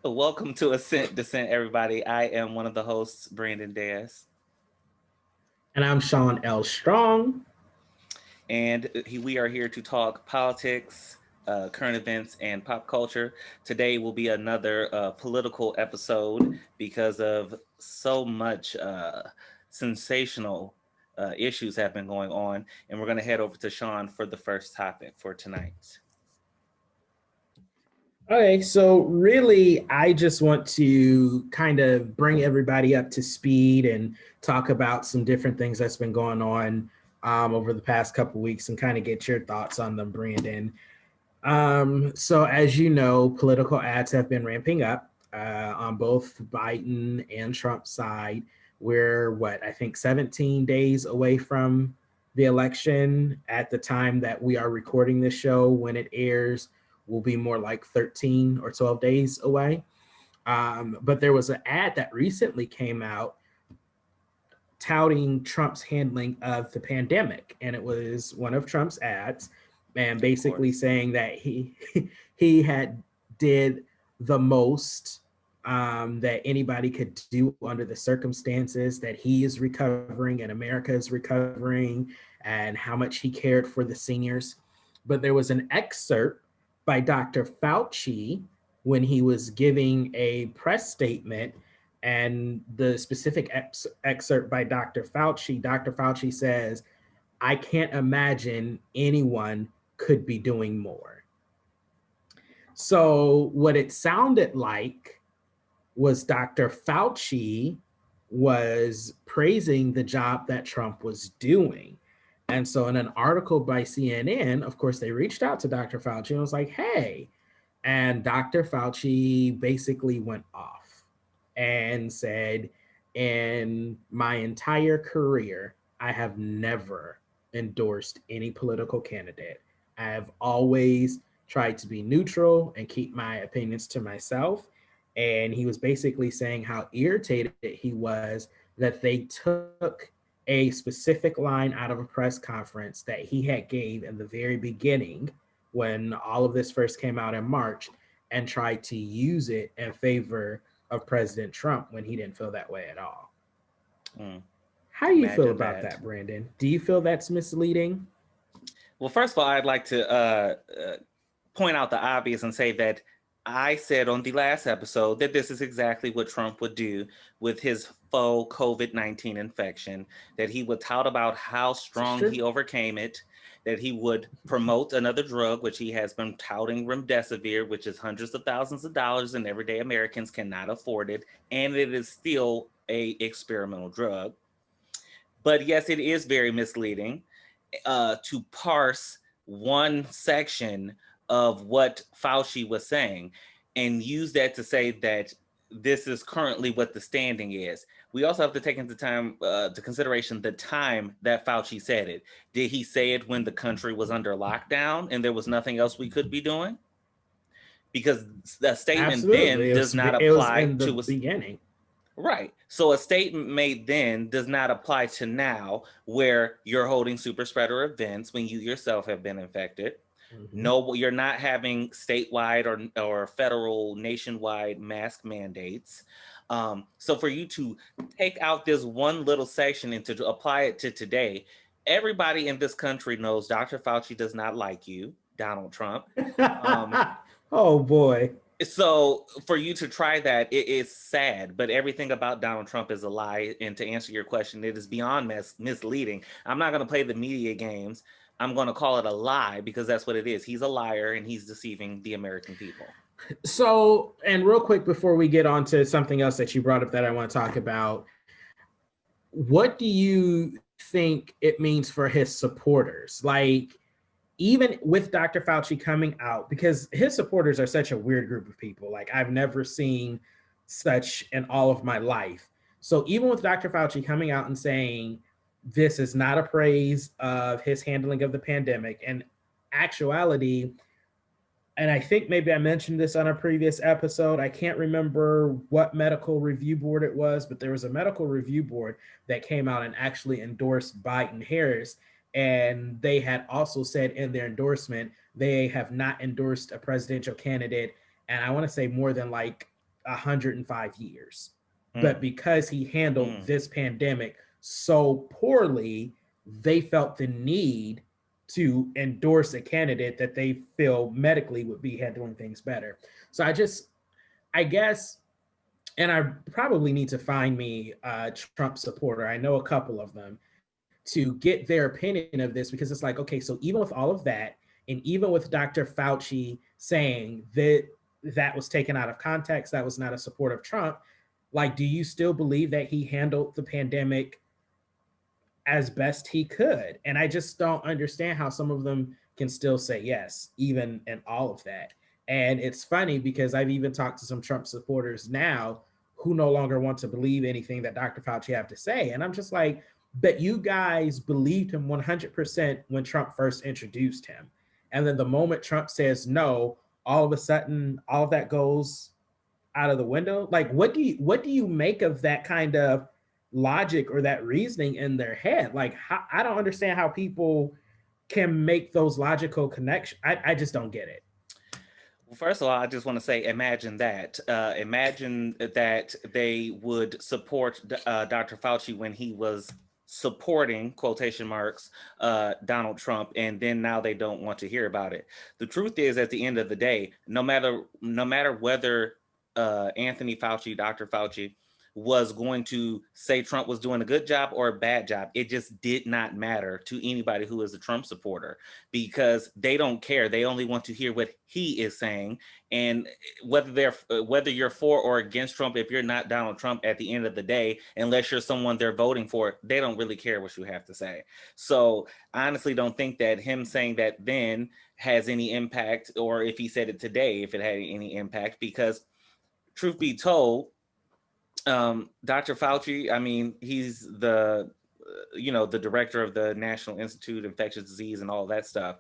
Welcome to Assent, Dissent, everybody. I am one of the hosts, Brandon Diaz, And I'm Shaun L. Strong. and we are here to talk politics, current events, and pop culture. Today will be another political episode because of so much sensational issues have been going on, and we're going to head over to Shaun for the first topic for tonight. Okay, so really, I just want to kind of bring everybody up to speed and talk about some different things that's been going on over the past couple weeks and kind of get your thoughts on them, Brandon. So, as you know, political ads have been ramping up on both Biden and Trump's side. We're I think 17 days away from the election at the time that we are recording this show. When it airs, will be more like 13 or 12 days away. But there was an ad that recently came out touting Trump's handling of the pandemic, and it was one of Trump's ads, and Of basically course. saying that he had did the most that anybody could do under the circumstances, that he is recovering and America is recovering, and how much he cared for the seniors. But there was an excerpt by Dr. Fauci when he was giving a press statement, and the specific excerpt by Dr. Fauci says, I can't imagine anyone could be doing more. So, what it sounded like was Dr. Fauci was praising the job that Trump was doing. And so, in an article by CNN, of course, they reached out to Dr. Fauci and was like, hey, and Dr. Fauci basically went off and said, in my entire career, I have never endorsed any political candidate. I have always tried to be neutral and keep my opinions to myself. And he was basically saying how irritated he was that they took a specific line out of a press conference that he had gave in the very beginning when all of this first came out in March and tried to use it in favor of President Trump when he didn't feel that way at all. Mm, How do you feel imagine about that. that, Brandon? Do you feel that's misleading? Well, first of all, I'd like to point out the obvious and say that I said on the last episode that this is exactly what Trump would do with his faux COVID-19 infection, that he would tout about how This is strong he true. overcame it, that he would promote another drug, which he has been touting remdesivir, which is hundreds of thousands of dollars and everyday Americans cannot afford it, and it is still a experimental drug. But yes, it is very misleading to parse one section of what Fauci was saying and use that to say that this is currently what the standing is. We also have to take into time to consideration the time that Fauci said it. Did he say it when the country was under lockdown and there was nothing else we could be doing? Because the statement Absolutely. then does not It was apply in the to a beginning. right. So a statement made then does not apply to now, where you're holding super spreader events when you yourself have been infected. Mm-hmm. No, you're not having statewide or federal nationwide mask mandates. So for you to take out this one little section and to apply it to today, everybody in this country knows Dr. Fauci does not like you, Donald Trump. Um, Oh boy. so for you to try that, it is sad, but everything about Donald Trump is a lie. And to answer your question, it is beyond misleading. I'm not going to play the media games. I'm going to call it a lie because that's what it is. He's a liar and he's deceiving the American people. So, and real quick before we get on to something else that you brought up that I want to talk about, what do you think it means for his supporters? Like, even with Dr. Fauci coming out, because his supporters are such a weird group of people. Like, I've never seen such in all of my life. So even with Dr. Fauci coming out and saying this is not a praise of his handling of the pandemic, and actuality, and I think maybe I mentioned this on a previous episode. I can't remember what medical review board it was, but there was a medical review board that came out and actually endorsed Biden Harris. And they had also said in their endorsement, they have not endorsed a presidential candidate and I want to say more than like 105 years. But Mm, because he handled mm. this pandemic so poorly, they felt the need to endorse a candidate that they feel medically would be handling things better. So I guess, and I probably need to find me a Trump supporter. I know a couple of them to get their opinion of this, because it's like, okay, so even with all of that, and even with Dr. Fauci saying that that was taken out of context, that was not a support of Trump, like, do you still believe that he handled the pandemic as best he could? And I just don't understand how some of them can still say yes, even in all of that. And it's funny because I've even talked to some Trump supporters now who no longer want to believe anything that Dr. Fauci have to say. And I'm just like, but you guys believed him 100% when Trump first introduced him. And then the moment Trump says no, all of a sudden, all of that goes out of the window. Like, what do you make of that kind of logic or that reasoning in their head? Like, I don't understand how people can make those logical connections. I just don't get it. Well, first of all, I just want to say, imagine that. Imagine that they would support Dr. Fauci when he was supporting quotation marks Donald Trump, and then now they don't want to hear about it. The truth is, at the end of the day, no matter whether Anthony Fauci, Dr. Fauci, was going to say Trump was doing a good job or a bad job, it just did not matter to anybody who is a Trump supporter, because they don't care. They only want to hear what he is saying. And whether you're for or against Trump, if you're not Donald Trump, at the end of the day, unless you're someone they're voting for, they don't really care what you have to say. So I honestly don't think that him saying that then has any impact, or if he said it today, if it had any impact, because truth be told, Dr. Fauci, I mean, he's the director of the National Institute of Infectious Disease and all that stuff.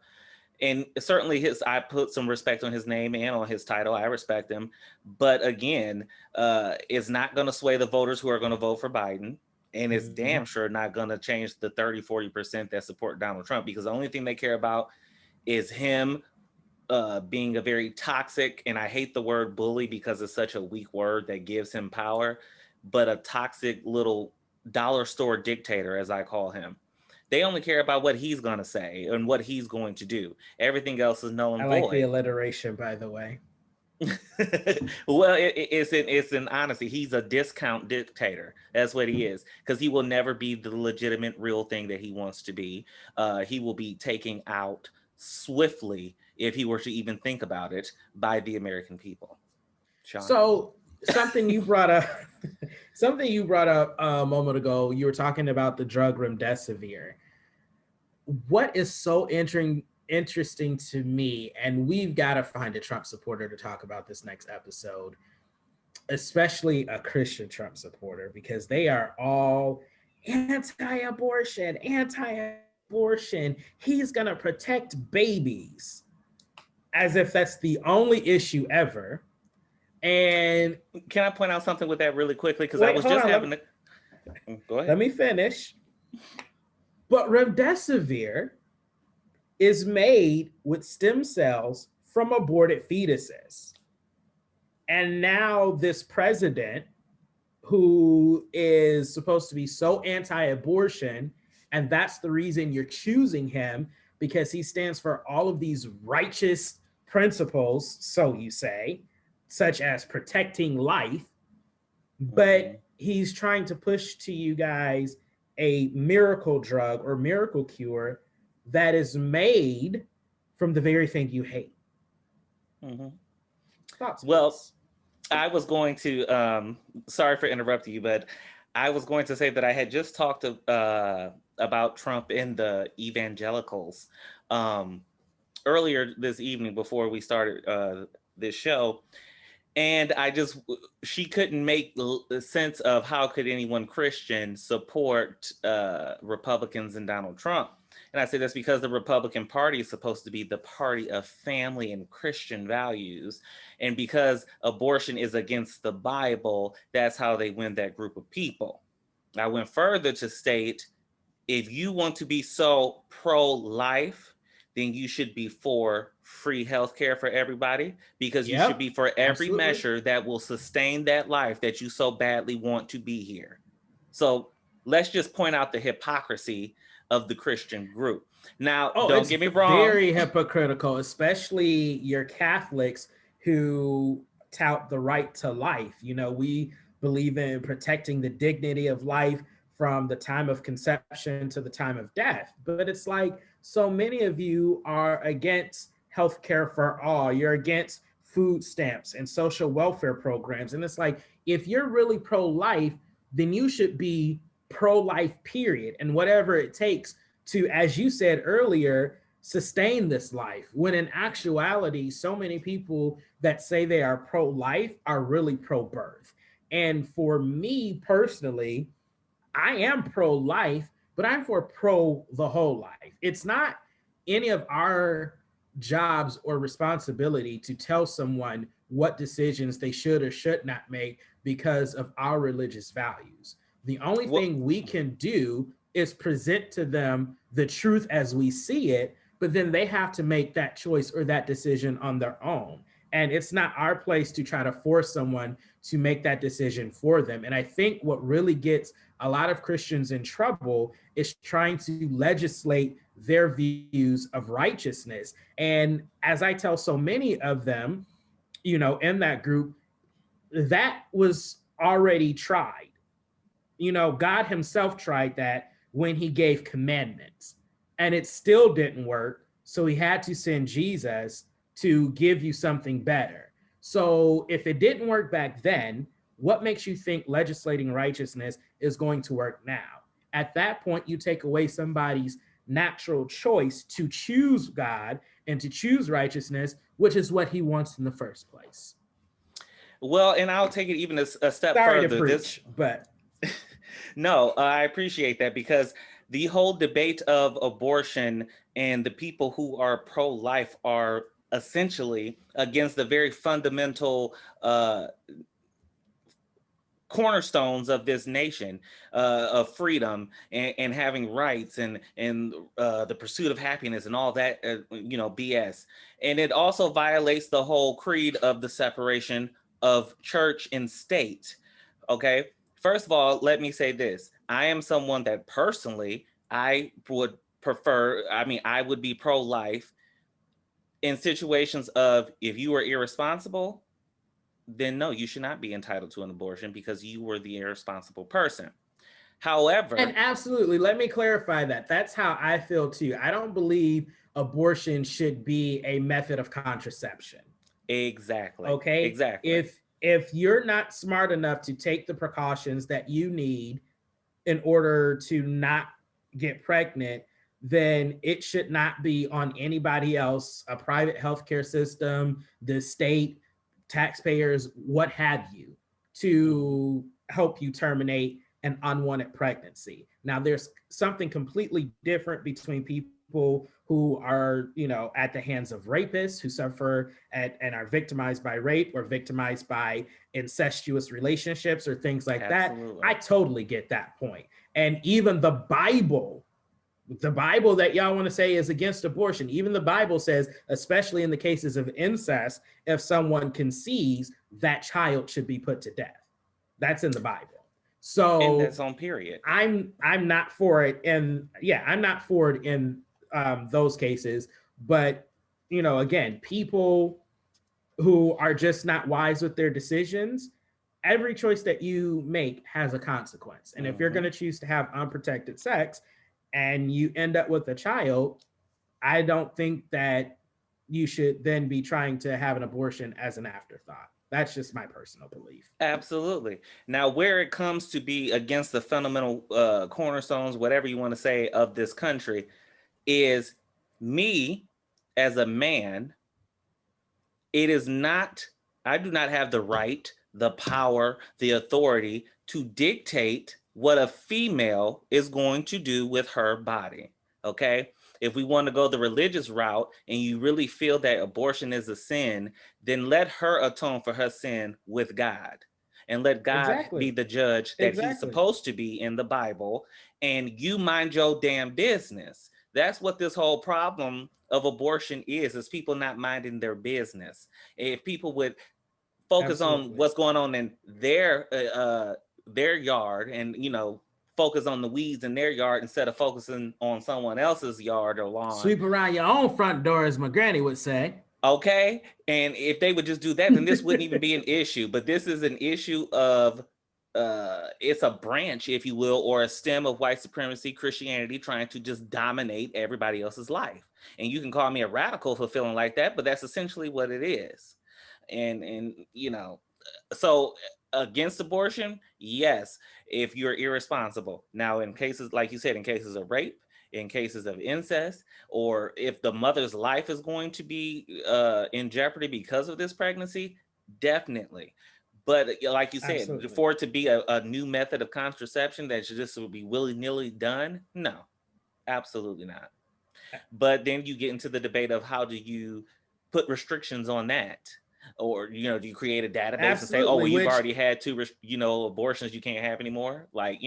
And certainly I put some respect on his name and on his title. I respect him. But again, it's not going to sway the voters who are going to vote for Biden. And it's Mhm. damn sure not going to change the 30-40% that support Donald Trump, because the only thing they care about is him being a very toxic, and I hate the word bully because it's such a weak word that gives him power, but a toxic little dollar store dictator, as I call him. They only care about what he's going to say and what he's going to do. Everything else is null I and like the void. alliteration, by the way. Well, it's in honesty. He's a discount dictator. That's what he is, because he will never be the legitimate, real thing that he wants to be. He will be taken out swiftly, if he were to even think about it, by the American people. Sean. So something you brought up, something you brought up a moment ago. You were talking about the drug remdesivir. What is so interesting to me, and we've got to find a Trump supporter to talk about this next episode, especially a Christian Trump supporter, because they are all anti-abortion, anti-abortion. He's going to protect babies, as if that's the only issue ever. And Can I point out something with that really quickly? Because I wait, was hold just on. having a. Go Let ahead. me finish. But remdesivir is made with stem cells from aborted fetuses. And now this president, who is supposed to be so anti-abortion, and that's the reason you're choosing him, because he stands for all of these righteous principles, so you say, such as protecting life, Mm-hmm. but he's trying to push to you guys a miracle drug or miracle cure that is made from the very thing you hate. Mm-hmm. Thoughts, Well, please. I was going to. Sorry for interrupting you, but I was going to say that I had just talked about Trump in the evangelicals um, earlier this evening before we started this show, and she couldn't make sense of how could anyone Christian support Republicans and Donald Trump. And I say that's because the Republican Party is supposed to be the party of family and Christian values. And because abortion is against the Bible, that's how they win that group of people. I went further to state, if you want to be so pro life, then you should be for free health care for everybody, because you should Yep, be for every absolutely. measure that will sustain that life that you so badly want to be here. So let's just point out the hypocrisy of the Christian group. Now, Oh, don't it's get me wrong. very hypocritical, especially your Catholics who tout the right to life. You know, we believe in protecting the dignity of life from the time of conception to the time of death. But it's like so many of you are against healthcare for all. You're against food stamps and social welfare programs. And it's like, if you're really pro life, then you should be pro life, period. And whatever it takes to, as you said earlier, sustain this life. When in actuality, so many people that say they are pro life are really pro birth. And for me personally, I am pro life, but I'm for pro the whole life. It's not any of our jobs or responsibility to tell someone what decisions they should or should not make because of our religious values. The only Well, thing we can do is present to them the truth as we see it, but then they have to make that choice or that decision on their own. And it's not our place to try to force someone to make that decision for them. And I think what really gets a lot of Christians in trouble is trying to legislate their views of righteousness. And as I tell so many of them, you know, in that group, that was already tried. You know, God himself tried that when he gave commandments, and it still didn't work. So he had to send Jesus to give you something better. So if it didn't work back then, what makes you think legislating righteousness is going to work now? At that point, you take away somebody's natural choice to choose God and to choose righteousness, which is what he wants in the first place. well, and I'll take it even a step Sorry to further. This preach, but No, I appreciate that, because the whole debate of abortion and the people who are pro-life are essentially against the very fundamental cornerstones of this nation, of freedom and having rights and the pursuit of happiness and all that, BS. And it also violates the whole creed of the separation of church and state. Okay. First of all, let me say this. I am someone that personally, I would be pro-life in situations of, if you are irresponsible, then no, you should not be entitled to an abortion because you were the irresponsible person. and However, absolutely, let me clarify that. That's how I feel too. I don't believe abortion should be a method of contraception. exactly, Okay? exactly. If you're not smart enough to take the precautions that you need in order to not get pregnant, then it should not be on anybody else, a private healthcare system, the state, taxpayers, what have you, Mhm. to help you terminate an unwanted pregnancy. Now, there's something completely different between people who are, you know, at the hands of rapists who suffer and are victimized by rape or victimized by incestuous relationships or things like that. I Absolutely. totally get that point. And even the Bible that y'all want to say is against abortion, even the Bible says, especially in the cases of incest, if someone conceives, that child should be put to death. That's in the Bible. And So that's on period. I'm not for it, and yeah, I'm not for it in those cases. But you know, again, people who are just not wise with their decisions, every choice that you make has a consequence. And if you're going Hmm. to choose to have unprotected sex and you end up with a child, I don't think that you should then be trying to have an abortion as an afterthought. That's just my personal belief. Absolutely. Now, where it comes to be against the fundamental cornerstones, whatever you want to say, of this country, is me as a man. It is not, I do not have the right, the power, the authority to dictate what a female is going to do with her body. Okay. If we want to go the religious route and you really feel that abortion is a sin, then let her atone for her sin with God, and let God be Exactly. the judge that he's Exactly. supposed to be in the Bible. And you mind your damn business. That's what this whole problem of abortion is people not minding their business. If people would focus on Absolutely. what's going on in their yard, and focus on the weeds in their yard instead of focusing on someone else's yard or lawn. Sweep around your own front door, as my granny would say. Okay, and if they would just do that, then this wouldn't even be an issue. But this is an issue of it's a branch, if you will, or a stem of white supremacy, Christianity, trying to just dominate everybody else's life. And you can call me a radical for feeling like that, but that's essentially what it is. And so against abortion, yes, if you're irresponsible. Now, in cases, like you said, in cases of rape, in cases of incest, or if the mother's life is going to be in jeopardy because of this pregnancy, definitely. But like you said, Absolutely. for it to be a new method of contraception that just would be willy-nilly done, no, absolutely not. But then you get into the debate of how do you put restrictions on that? Or, do you create a database and say, oh, well, you've already had two, abortions you can't have anymore? Like,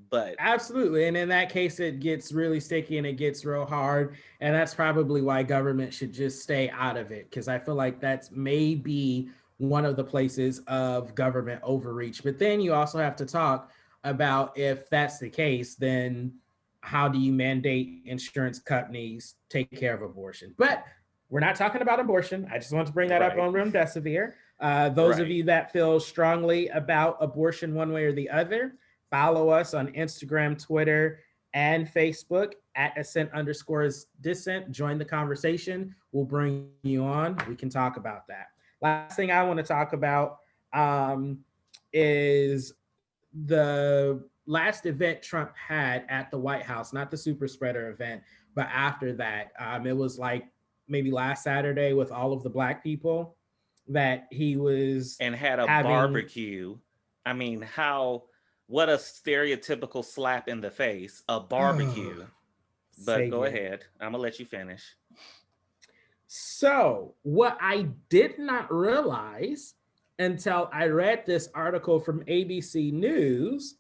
but absolutely. And in that case, it gets really sticky and it gets real hard. And that's probably why government should just stay out of it. Because I feel like that's maybe one of the places of government overreach. But then you also have to talk about, if that's the case, then how do you mandate insurance companies take care of abortion? But we're not talking about abortion. I just want to bring that up on remdesivir. Those of you that feel strongly about abortion one way or the other, follow us on Instagram, Twitter, and Facebook at Assent_Dissent. Join the conversation. We'll bring you on. We can talk about that. Last thing I want to talk about is the last event Trump had at the White House, not the super spreader event, but after that. It was like maybe last Saturday with all of the Black people that he was and had a barbecue. I mean, what a stereotypical slap in the face, a barbecue. But go ahead. I'm gonna let you finish. So what I did not realize until I read this article from ABC News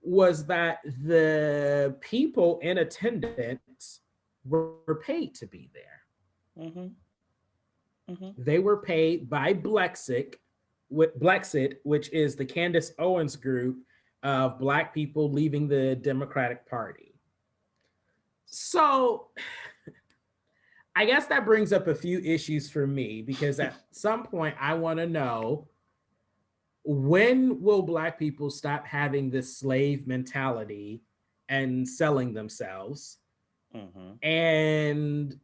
was that the people in attendance were paid to be there. They were paid by Blexit, which is the Candace Owens group of Black people leaving the Democratic Party. So I guess that brings up a few issues for me, because at some point I want to know, when will Black people stop having this slave mentality and selling themselves? And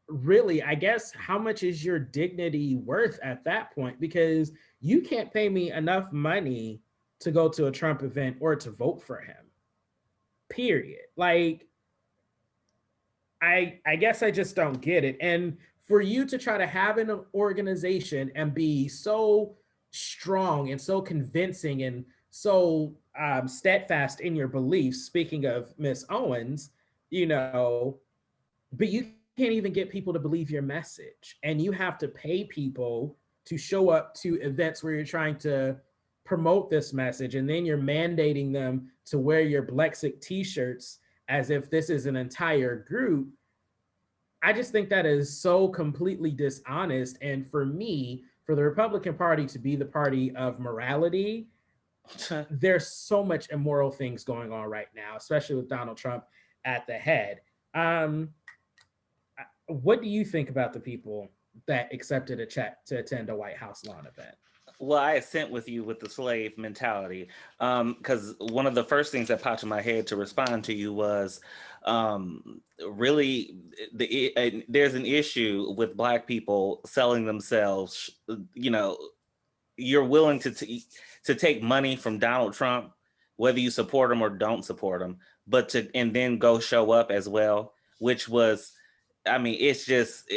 really, I guess, how much is your dignity worth at that point? Because you can't pay me enough money to go to a Trump event or to vote for him, period. Like, I guess I just don't get it. And for you to try to have an organization and be so strong and so convincing and so steadfast in your beliefs, speaking of Miss Owens, but you can't even get people to believe your message. And you have to pay people to show up to events where you're trying to promote this message. And then you're mandating them to wear your Blexit t-shirts as if this is an entire group. I just think that is so completely dishonest. And for me, for the Republican Party to be the party of morality, there's so much immoral things going on right now, especially with Donald Trump at the head. What do you think about the people that accepted a check to attend a White House lawn event? Well, I assent with you with the slave mentality, because one of the first things that popped in my head to respond to you was, really, there's an issue with Black people selling themselves. You're willing to take money from Donald Trump, whether you support him or don't support him, and then go show up as well, which was, I mean, it's just.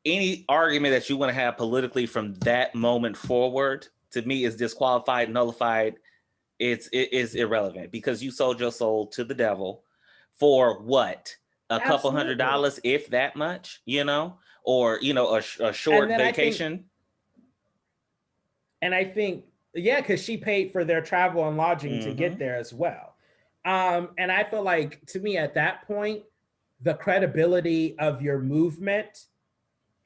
Any argument that you want to have politically from that moment forward, to me, is disqualified, nullified. It is irrelevant, because you sold your soul to the devil for what? A couple $100, if that much, or a short vacation. I think, yeah, because she paid for their travel and lodging to get there as well. And I feel like, to me, at that point, the credibility of your movement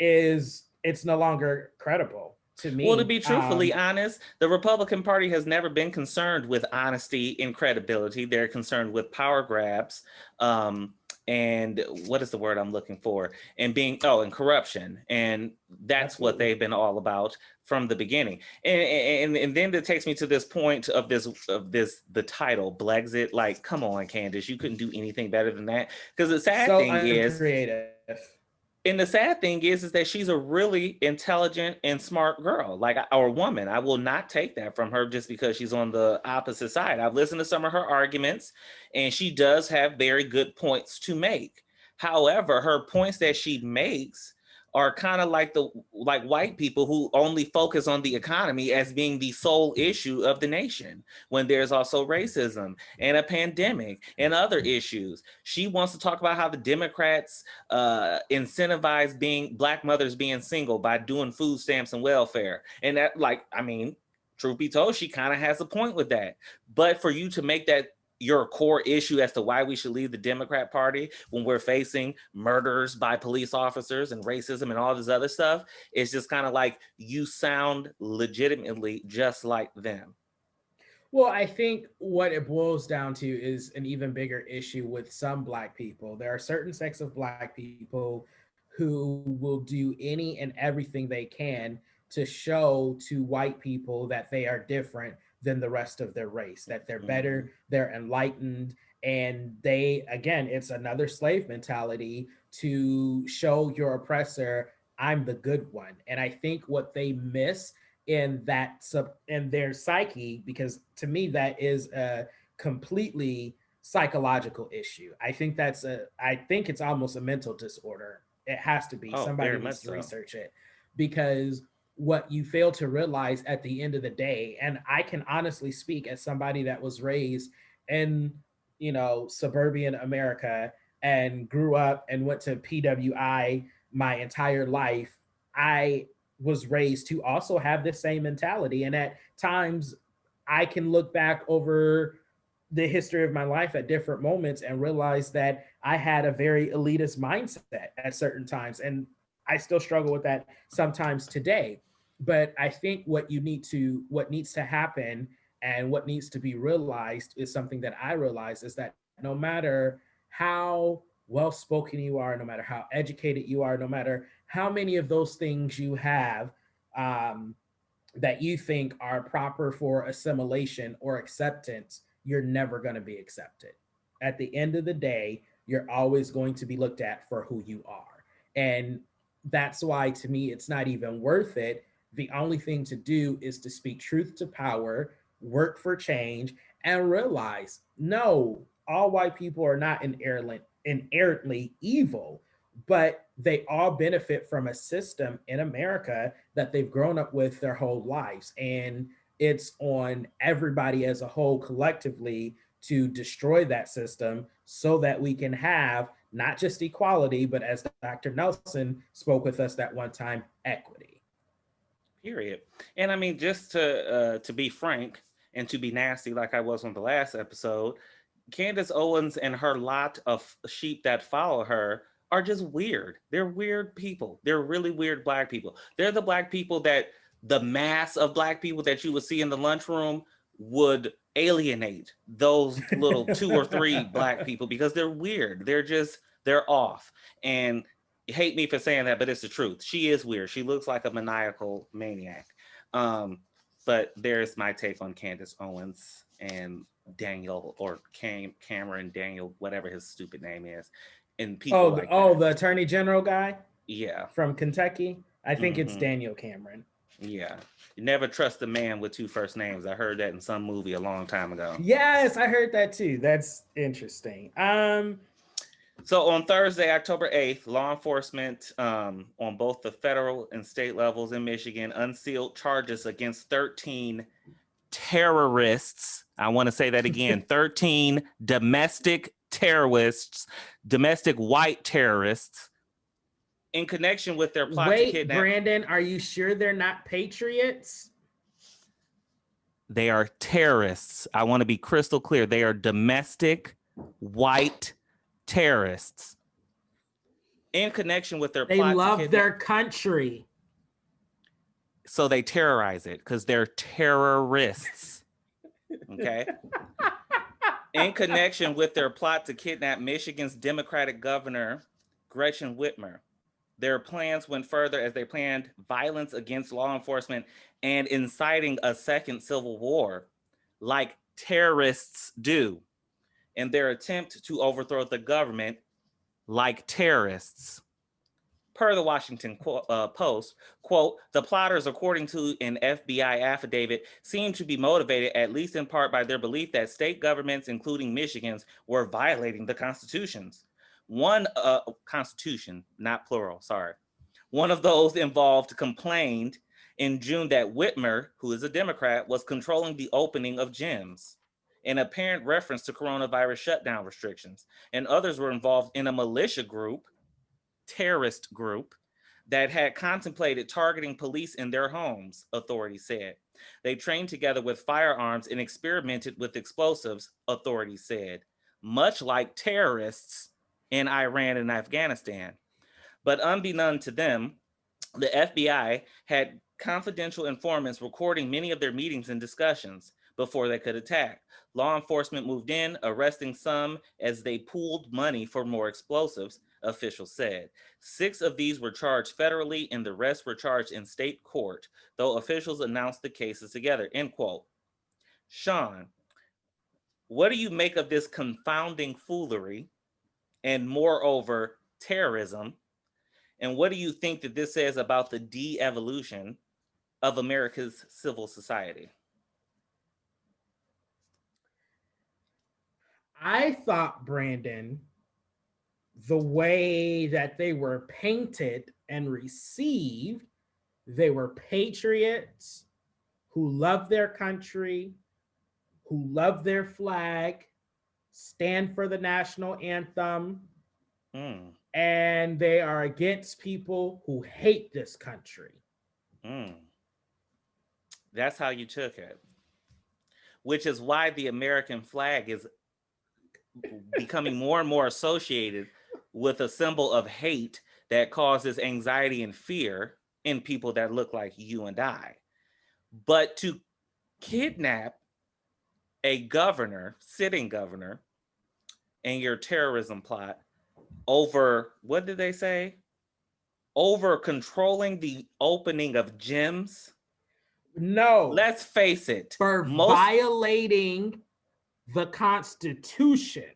it's no longer credible to Well, to me. be truthfully honest, the Republican Party has never been concerned with honesty and credibility. They're concerned with power grabs, and what is the word I'm looking for? And and corruption. And that's what Absolutely. they've been all about from the beginning. And then that takes me to this point of the title, Blexit. Like, come on, Candace, you couldn't do anything better than that. Because the sad So thing is, uncreative. and the sad thing is that she's a really intelligent and smart girl, like, or woman. I will not take that from her just because she's on the opposite side. I've listened to some of her arguments, and she does have very good points to make. However, her points that she makes are kind of like white people who only focus on the economy as being the sole issue of the nation, when there's also racism and a pandemic and other issues. She wants to talk about how the Democrats incentivize being Black mothers being single by doing food stamps and welfare. And that, like, I mean, truth be told, she kind of has a point with that. But for you to make that your core issue as to why we should leave the Democrat Party when we're facing murders by police officers and racism and all this other stuff, it's just kind of like you sound legitimately just like them. Well, I think what it boils down to is an even bigger issue with some Black people. There are certain sects of Black people who will do any and everything they can to show to white people that they are different than the rest of their race, that they're Mm-hmm. better, they're enlightened. And they, again, it's another slave mentality to show your oppressor, I'm the good one. And I think what they miss in their psyche, because to me that is a completely psychological issue. I think it's almost a mental disorder. It has to be. Oh, Somebody very much needs to so. research it, because what you fail to realize at the end of the day, and I can honestly speak as somebody that was raised in, suburban America and grew up and went to PWI my entire life. I was raised to also have the same mentality. And at times, I can look back over the history of my life at different moments and realize that I had a very elitist mindset at certain times. And I still struggle with that sometimes today. But I think what needs to happen and what needs to be realized is something that I realize, is that no matter how well spoken you are, no matter how educated you are, no matter how many of those things you have, um, that you think are proper for assimilation or acceptance, you're never going to be accepted. At the end of the day, you're always going to be looked at for who you are. And that's why, to me, it's not even worth it. The only thing to do is to speak truth to power, work for change, and realize, no, all white people are not inherently evil, but they all benefit from a system in America that they've grown up with their whole lives. And it's on everybody as a whole collectively to destroy that system so that we can have not just equality, but as Dr. Nelson spoke with us that one time, equity. Period. And I mean, just to be frank and to be nasty, like I was on the last episode, Candace Owens and her lot of sheep that follow her are just weird. They're weird people. They're really weird Black people. They're the Black people that the mass of Black people that you would see in the lunchroom would alienate those little two or three Black people because they're weird. They're off. And hate me for saying that, but it's the truth. She is weird. She looks like a maniacal maniac. Um, but there's my take on Candace Owens and Daniel, or Cameron Daniel, whatever his stupid name is, and people like that. The Attorney General guy Yeah. from Kentucky. I think it's Hmm. Daniel Cameron. Yeah. You never trust a man with two first names. I heard that in some movie a long time ago. Yes, I heard that too. That's interesting. So on Thursday, October 8th, law enforcement on both the federal and state levels in Michigan unsealed charges against 13 terrorists. I want to say that again, 13 domestic terrorists, domestic white terrorists, in connection with their plot to Wait, kidnap. Brandon, are you sure they're not patriots? They are terrorists. I want to be crystal clear. They are domestic white terrorists in connection with their They plot love to kidnap. their country. So they terrorize it because they're terrorists. Okay. In connection with their plot to kidnap Michigan's Democratic Governor Gretchen Whitmer. Their plans went further as they planned violence against law enforcement and inciting a second civil war, like terrorists do, in their attempt to overthrow the government, like terrorists. Per the Washington Post, quote, the plotters, according to an FBI affidavit, seem to be motivated at least in part by their belief that state governments, including Michigan's, were violating the constitutions. One constitution, not plural, sorry. One of those involved complained in June that Whitmer, who is a Democrat, was controlling the opening of gyms, in apparent reference to coronavirus shutdown restrictions. And others were involved in a militia group, terrorist group, that had contemplated targeting police in their homes, authorities said. They trained together with firearms and experimented with explosives, authorities said, much like terrorists in Iran and Afghanistan. But unbeknown to them, the FBI had confidential informants recording many of their meetings and discussions before they could attack. Law enforcement moved in, arresting some as they pooled money for more explosives, officials said. 6 of these were charged federally and the rest were charged in state court, though officials announced the cases together, end quote. Shaun, what do you make of this confounding foolery and moreover terrorism? And what do you think that this says about the de-evolution of America's civil society? I thought, Brandon, the way that they were painted and received, they were patriots who love their country, who love their flag, stand for the national anthem, and they are against people who hate this country. That's how you took it. Which is why the American flag is becoming more and more associated with a symbol of hate that causes anxiety and fear in people that look like you and I. But to kidnap a governor, sitting governor, in your terrorism plot over, what did they say? Over controlling the opening of gyms? No. Let's face it. For violating the Constitution.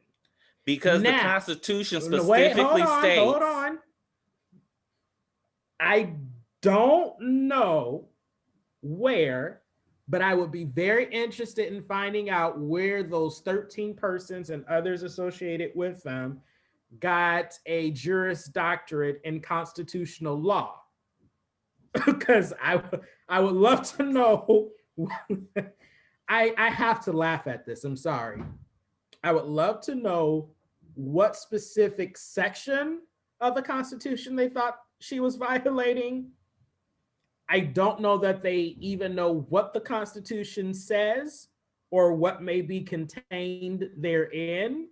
Because now, the Constitution specifically states... Hold on. I don't know where, but I would be very interested in finding out where those 13 persons and others associated with them got a Juris Doctorate in constitutional law. Because I would love to know. I have to laugh at this. I'm sorry. I would love to know what specific section of the Constitution they thought she was violating. I don't know that they even know what the Constitution says or what may be contained therein.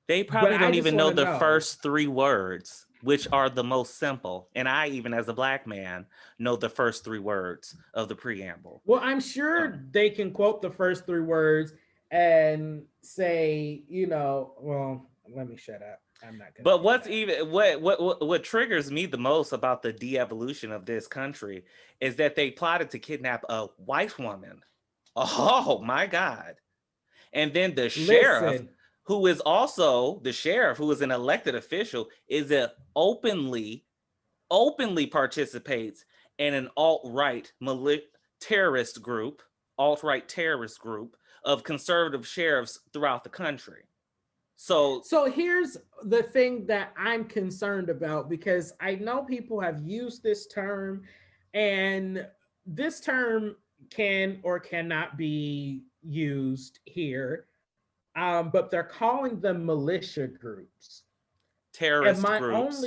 They probably don't even know the first 3 words, which are the most simple. And I, even as a Black man, know the first 3 words of the preamble. Well, I'm sure they can quote the first 3 words and say, well, let me shut up. I'm not gonna. But what's even what triggers me the most about the de-evolution of this country is that they plotted to kidnap a white woman. Oh my God. And then the sheriff, who is also the sheriff, who is an elected official, is openly participates in an alt-right terrorist group of conservative sheriffs throughout the country. So here's the thing that I'm concerned about, because I know people have used this term, and this term can or cannot be used here. But they're calling them militia groups. Terrorist groups.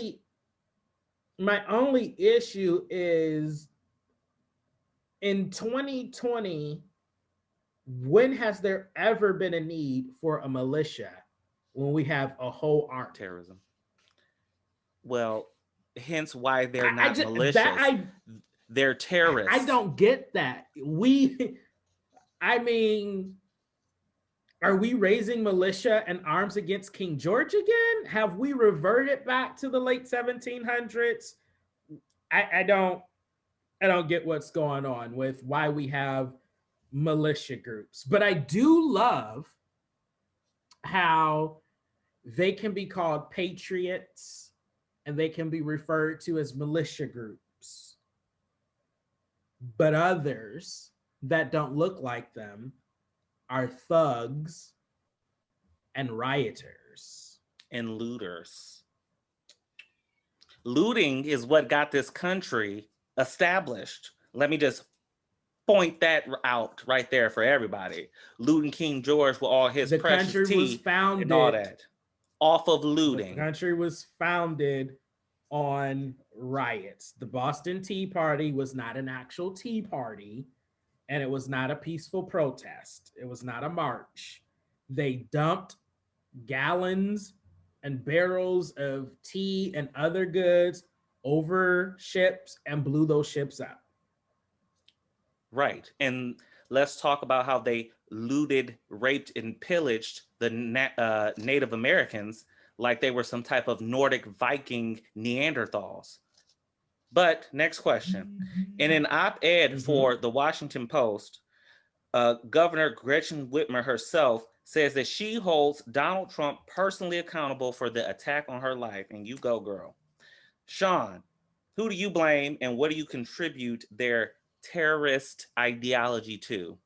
My only issue is in 2020, When has there ever been a need for a militia when we have a whole army? Terrorism. Well, hence why they're I not just that malicious. They're I terrorists. don't get that. I mean, are we raising militia and arms against King George again? Have we reverted back to the late 1700s? I don't get what's going on with why we have militia groups. But I do love how they can be called patriots and they can be referred to as militia groups. But others that don't look like them are thugs and rioters And looters. Looting is what got this country established. Let me just point that out right there for everybody. Looting King George with all his the precious country tea was founded and all that. Off of looting. The country was founded on riots. The Boston Tea Party was not an actual tea party, and it was not a peaceful protest. It was not a march. They dumped gallons and barrels of tea and other goods over ships and blew those ships up. Right. And let's talk about how they looted, raped, and pillaged the Native Americans like they were some type of Nordic Viking Neanderthals. But next question. In an op-ed for the Washington Post, Governor Gretchen Whitmer herself says that she holds Donald Trump personally accountable for the attack on her life. And you go, girl. Shaun, who do you blame and what do you contribute their terrorist ideology to?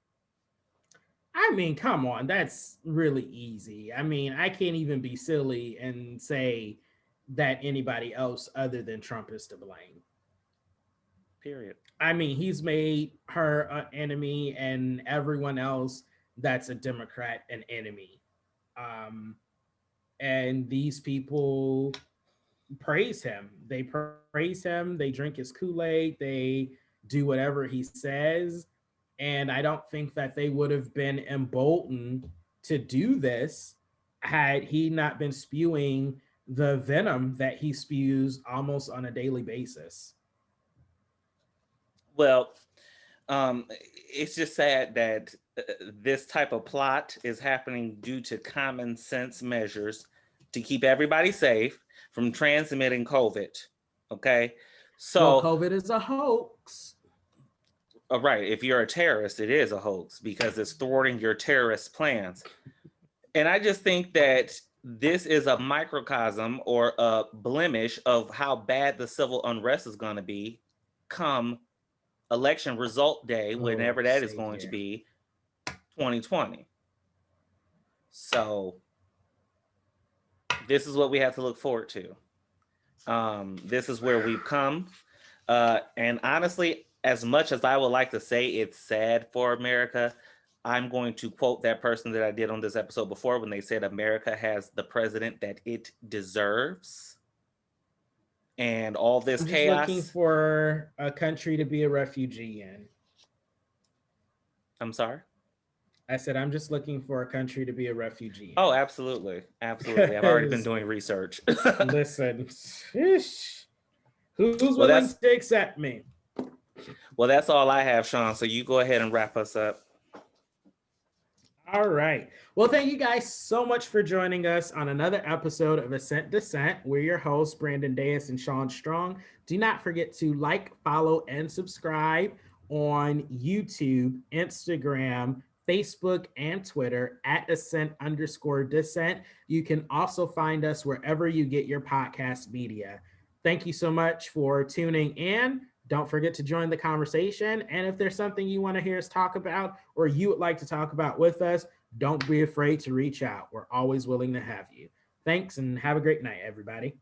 I mean, come on, that's really easy. I mean, I can't even be silly and say that anybody else other than Trump is to blame. Period. I mean, he's made her an enemy and everyone else that's a Democrat an enemy. And these people praise him. They praise him. They drink his Kool-Aid. They do whatever he says. And I don't think that they would have been emboldened to do this had he not been spewing the venom that he spews almost on a daily basis. Well, it's just sad that this type of plot is happening due to common sense measures to keep everybody safe from transmitting COVID. Okay. So COVID is a hoax. Right. If you're a terrorist, it is a hoax because it's thwarting your terrorist plans. And I just think that this is a microcosm or a blemish of how bad the civil unrest is going to be come election result day, whenever that is going to be 2020. So this is what we have to look forward to. This is where we've come. And honestly, as much as I would like to say it's sad for America, I'm going to quote that person that I did on this episode before when they said America has the president that it deserves. And all this chaos. Looking for a country to be a refugee in. I'm sorry? I said, I'm just looking for a country to be a refugee in. Oh, absolutely. Absolutely. I've already been doing research. Listen, who's willing to accept me? Well, that's all I have, Shaun. So you go ahead and wrap us up. All right. Well, thank you guys so much for joining us on another episode of Assent, Dissent. We're your hosts, Brandon Deas and Shaun Strong. Do not forget to like, follow, and subscribe on YouTube, Instagram, Facebook, and Twitter at Assent_Dissent. You can also find us wherever you get your podcast media. Thank you so much for tuning in. Don't forget to join the conversation. And if there's something you want to hear us talk about or you would like to talk about with us, don't be afraid to reach out. We're always willing to have you. Thanks and have a great night, everybody.